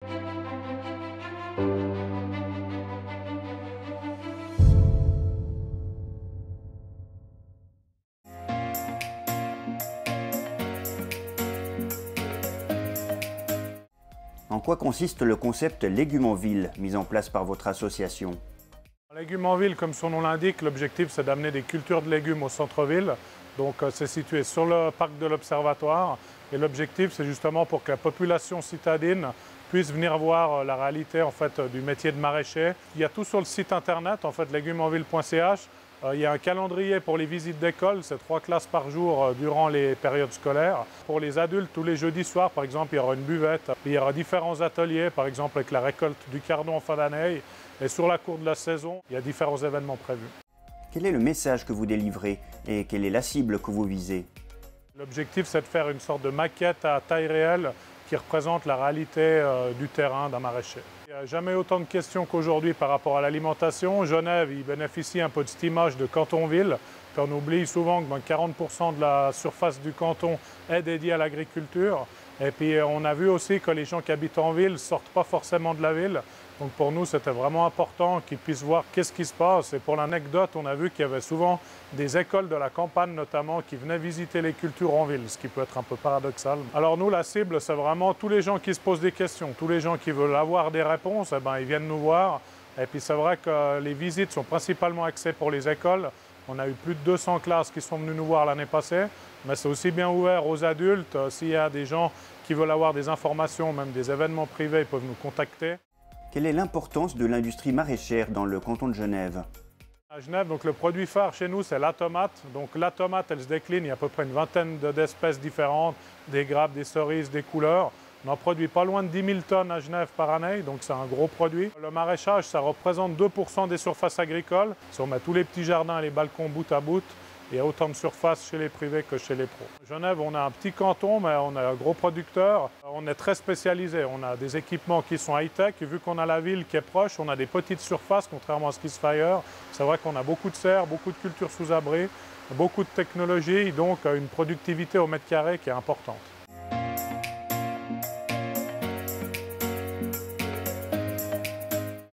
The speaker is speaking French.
En quoi consiste le concept Légumes en ville mis en place par votre association? Légumes en ville, comme son nom l'indique, l'objectif c'est d'amener des cultures de légumes au centre-ville. Donc c'est situé sur le parc de l'Observatoire et l'objectif c'est justement pour que la population citadine puisse venir voir la réalité en fait, du métier de maraîcher. Il y a tout sur le site internet, en fait, légumesenville.ch. Il y a un calendrier pour les visites d'école, c'est 3 classes par jour durant les périodes scolaires. Pour les adultes, tous les jeudis soirs, par exemple, il y aura une buvette. Il y aura différents ateliers, par exemple avec la récolte du cardon en fin d'année. Et sur la cour de la saison, il y a différents événements prévus. Quel est le message que vous délivrez et quelle est la cible que vous visez? L'objectif, c'est de faire une sorte de maquette à taille réelle qui représente la réalité du terrain d'un maraîcher. Il n'y a jamais autant de questions qu'aujourd'hui par rapport à l'alimentation. Genève, il bénéficie un peu de cette image de canton-ville. On oublie souvent que 40% de la surface du canton est dédiée à l'agriculture. Et puis on a vu aussi que les gens qui habitent en ville ne sortent pas forcément de la ville. Donc pour nous, c'était vraiment important qu'ils puissent voir qu'est-ce qui se passe. Et pour l'anecdote, on a vu qu'il y avait souvent des écoles de la campagne notamment qui venaient visiter les cultures en ville, ce qui peut être un peu paradoxal. Alors nous, la cible, c'est vraiment tous les gens qui se posent des questions, tous les gens qui veulent avoir des réponses, ils viennent nous voir. Et puis c'est vrai que les visites sont principalement axées pour les écoles. On a eu plus de 200 classes qui sont venues nous voir l'année passée, mais c'est aussi bien ouvert aux adultes. S'il y a des gens qui veulent avoir des informations, même des événements privés, ils peuvent nous contacter. Quelle est l'importance de l'industrie maraîchère dans le canton de Genève? À Genève, donc, le produit phare chez nous, c'est la tomate. Donc, la tomate, elle se décline, il y a à peu près une vingtaine d'espèces différentes, des grappes, des cerises, des couleurs. On en produit pas loin de 10 000 tonnes à Genève par année, donc c'est un gros produit. Le maraîchage, ça représente 2% des surfaces agricoles. Si on met tous les petits jardins et les balcons bout à bout, il y a autant de surface chez les privés que chez les pros. Genève, on a un petit canton, mais on est un gros producteur. On est très spécialisé. On a des équipements qui sont high-tech. Et vu qu'on a la ville qui est proche, on a des petites surfaces, contrairement à ce qui se fait ailleurs. C'est vrai qu'on a beaucoup de serres, beaucoup de cultures sous abri, beaucoup de technologies, donc une productivité au mètre carré qui est importante.